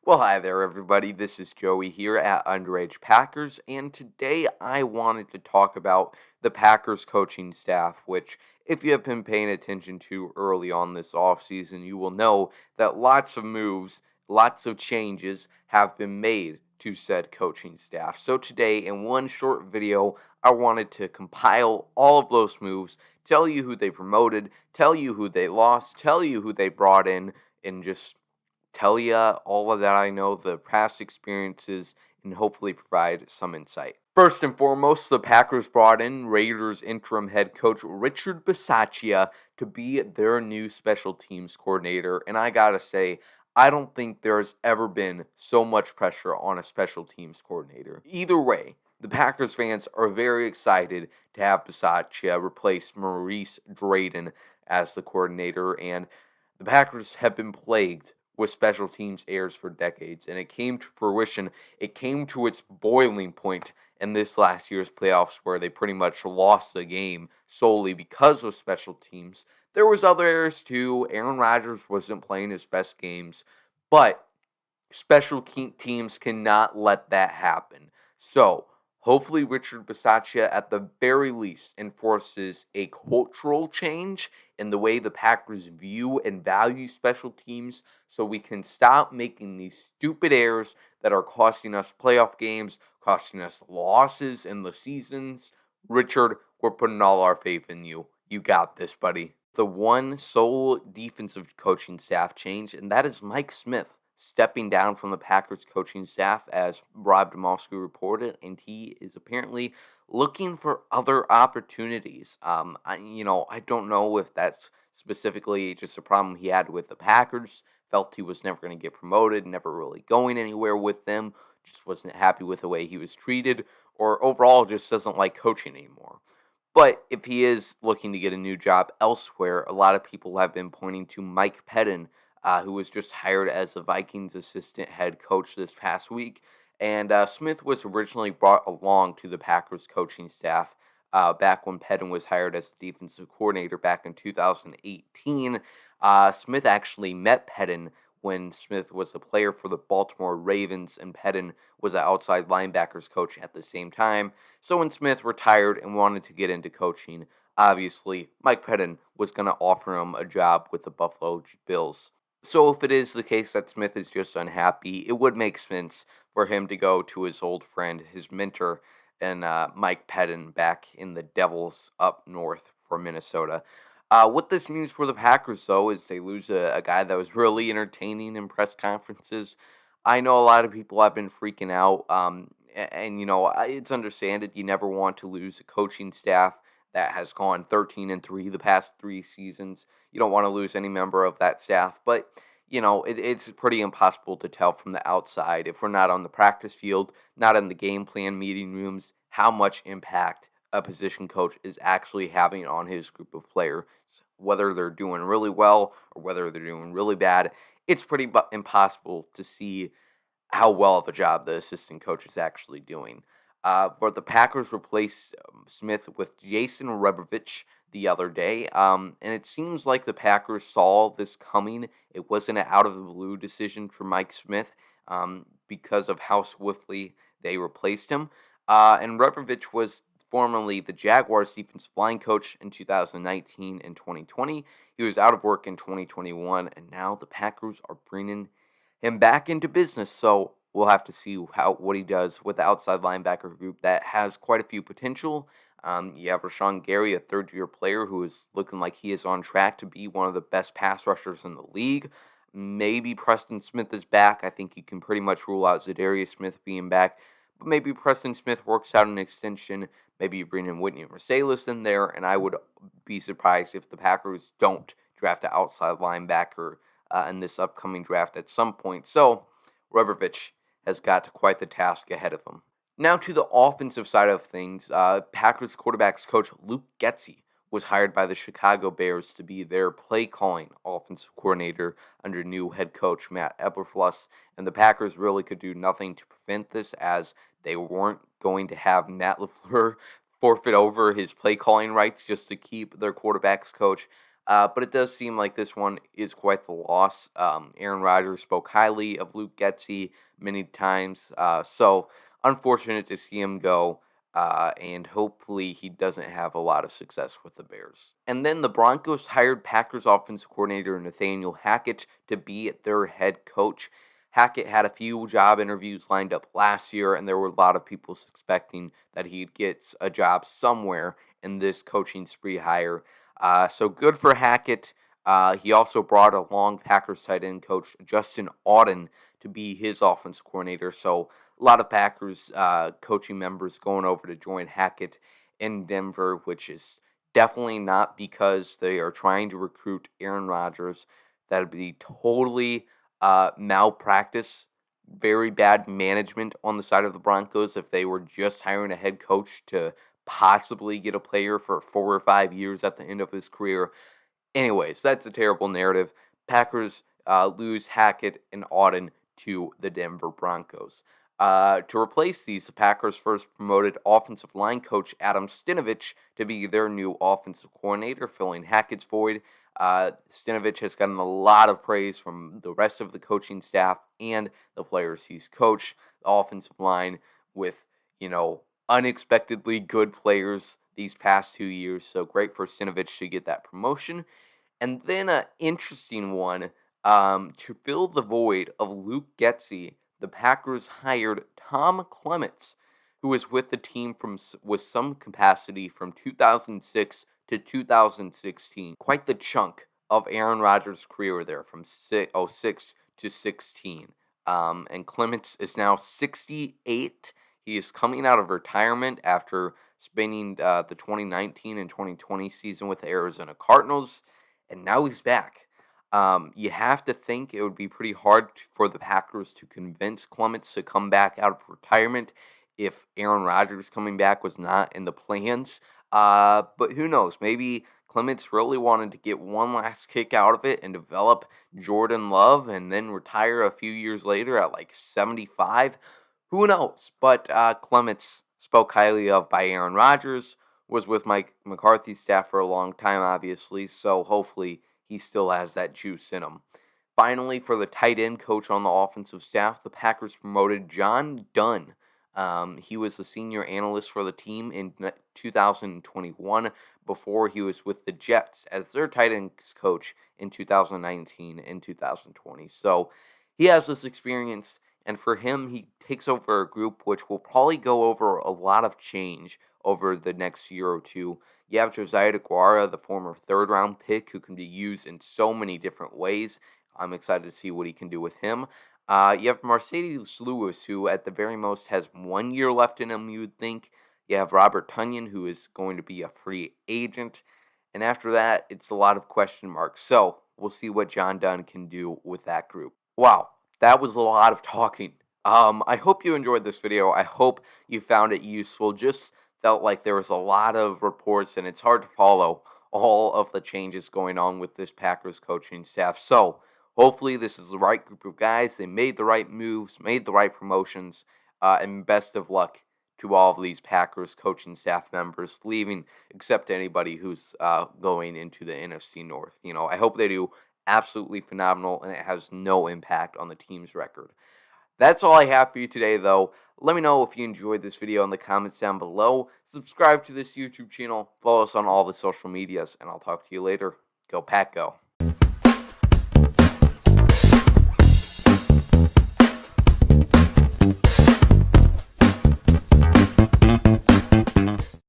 Well, hi there, everybody. This is Joey here at Underage Packers, and today I wanted to talk about the Packers coaching staff, which, if you have been paying attention to early on this offseason, you will know that lots of moves, lots of changes have been made to said coaching staff. So, today, in one short video, I wanted to compile all of those moves, tell you who they promoted, tell you who they lost, tell you who they brought in, and just tell you all of that I know, the past experiences, and hopefully provide some insight. First and foremost, the Packers brought in Raiders interim head coach Richard Bisaccia to be their new special teams coordinator, and I gotta say, I don't think there's ever been so much pressure on a special teams coordinator. Either way, the Packers fans are very excited to have Bisaccia replace Maurice Drayden as the coordinator, and the Packers have been plagued with special teams errors for decades, and it came to fruition. It came to its boiling point in this last year's playoffs, where they pretty much lost the game solely because of special teams. There was other errors too. Aaron Rodgers wasn't playing his best games, but special teams cannot let that happen. So, hopefully, Richard Bisaccia, at the very least, enforces a cultural change in the way the Packers view and value special teams so we can stop making these stupid errors that are costing us playoff games, costing us losses in the seasons. Richard, we're putting all our faith in you. You got this, buddy. The one sole defensive coaching staff change, and that is Mike Smith stepping down from the Packers coaching staff, as Rob Demovsky reported, and he is apparently looking for other opportunities. I don't know if that's specifically just a problem he had with the Packers. Felt he was never going to get promoted, never really going anywhere with them, just wasn't happy with the way he was treated, or overall just doesn't like coaching anymore. But if he is looking to get a new job elsewhere, a lot of people have been pointing to Mike Pettin, who was just hired as the Vikings assistant head coach this past week. And Smith was originally brought along to the Packers coaching staff back when Pettin was hired as the defensive coordinator back in 2018. Smith actually met Pettin when Smith was a player for the Baltimore Ravens, and Pettin was an outside linebackers coach at the same time. So when Smith retired and wanted to get into coaching, obviously Mike Pettin was going to offer him a job with the Buffalo Bills. So if it is the case that Smith is just unhappy, it would make sense for him to go to his old friend, his mentor, and Mike Pettin back in the Devils up north for Minnesota. What this means for the Packers, though, is they lose a guy that was really entertaining in press conferences. I know a lot of people have been freaking out, it's understandable. You never want to lose a coaching staff that has gone 13-3 the past 3 seasons. You don't want to lose any member of that staff, but it's pretty impossible to tell from the outside, if we're not on the practice field, not in the game plan meeting rooms, how much impact a position coach is actually having on his group of players, whether they're doing really well or whether they're doing really bad. It's pretty impossible to see how well of a job the assistant coach is actually doing. But the Packers replaced Smith with Jason Robovich the other day, and it seems like the Packers saw this coming. It wasn't an out-of-the-blue decision for Mike Smith because of how swiftly they replaced him. And Robovich was formerly the Jaguars defensive line coach in 2019 and 2020. He was out of work in 2021, and now the Packers are bringing him back into business. So we'll have to see what he does with the outside linebacker group that has quite a few potential. You have Rashawn Gary, a third-year player who is looking like he is on track to be one of the best pass rushers in the league. Maybe Preston Smith is back. I think you can pretty much rule out Zadarius Smith being back. But maybe Preston Smith works out an extension. Maybe you bring in Whitney Mercedes in there, and I would be surprised if the Packers don't draft an outside linebacker in this upcoming draft at some point. So, Robovich has got quite the task ahead of him. Now to the offensive side of things, Packers quarterbacks coach Luke Getzy was hired by the Chicago Bears to be their play-calling offensive coordinator under new head coach Matt Eberflus, and the Packers really could do nothing to prevent this, as they weren't going to have Matt LaFleur forfeit over his play-calling rights just to keep their quarterbacks coach. But it does seem like this one is quite the loss. Aaron Rodgers spoke highly of Luke Getzy many times, so unfortunate to see him go. And hopefully he doesn't have a lot of success with the Bears. And then the Broncos hired Packers offensive coordinator Nathaniel Hackett to be their head coach. Hackett had a few job interviews lined up last year, and there were a lot of people expecting that he'd get a job somewhere in this coaching spree hire. So good for Hackett. He also brought along Packers tight end coach Justin Oden to be his offensive coordinator. So a lot of Packers coaching members going over to join Hackett in Denver, which is definitely not because they are trying to recruit Aaron Rodgers. That would be totally malpractice, very bad management on the side of the Broncos if they were just hiring a head coach to possibly get a player for 4 or 5 years at the end of his career. Anyways, that's a terrible narrative. Packers lose Hackett and Auden to the Denver Broncos. To replace these, the Packers first promoted offensive line coach Adam Stanovich to be their new offensive coordinator, filling Hackett's void. Stanovich has gotten a lot of praise from the rest of the coaching staff and the players he's coached. The offensive line with, unexpectedly good players these past 2 years. So great for Stanovich to get that promotion. And then an interesting one, to fill the void of Luke Getzy, the Packers hired Tom Clements, who was with the team with some capacity from 2006 to 2016. Quite the chunk of Aaron Rodgers' career there from 06 to 16. And Clements is now 68. He is coming out of retirement after spending the 2019 and 2020 season with the Arizona Cardinals, and now he's back. You have to think it would be pretty hard for the Packers to convince Clements to come back out of retirement if Aaron Rodgers coming back was not in the plans. But who knows? Maybe Clements really wanted to get one last kick out of it and develop Jordan Love and then retire a few years later at like 75. Who knows? But Clements, spoke highly of by Aaron Rodgers, was with Mike McCarthy's staff for a long time, obviously, so hopefully he still has that juice in him. Finally, for the tight end coach on the offensive staff, the Packers promoted John Dunn. He was the senior analyst for the team in 2021 before he was with the Jets as their tight ends coach in 2019 and 2020. So he has this experience, and for him, he takes over a group which will probably go over a lot of change over the next year or two. You have Josiah DeGuara, the former third-round pick, who can be used in so many different ways. I'm excited to see what he can do with him. You have Mercedes Lewis, who at the very most has 1 year left in him, you would think. You have Robert Tonyan, who is going to be a free agent. And after that, it's a lot of question marks. So we'll see what John Dunn can do with that group. Wow, that was a lot of talking. I hope you enjoyed this video. I hope you found it useful. Just felt like there was a lot of reports, and it's hard to follow all of the changes going on with this Packers coaching staff. So hopefully this is the right group of guys. They made the right moves, made the right promotions, and best of luck to all of these Packers coaching staff members leaving, except anybody who's going into the NFC North. I hope they do absolutely phenomenal, and it has no impact on the team's record. That's all I have for you today, though. Let me know if you enjoyed this video in the comments down below. Subscribe to this YouTube channel. Follow us on all the social medias, and I'll talk to you later. Go Pack, go.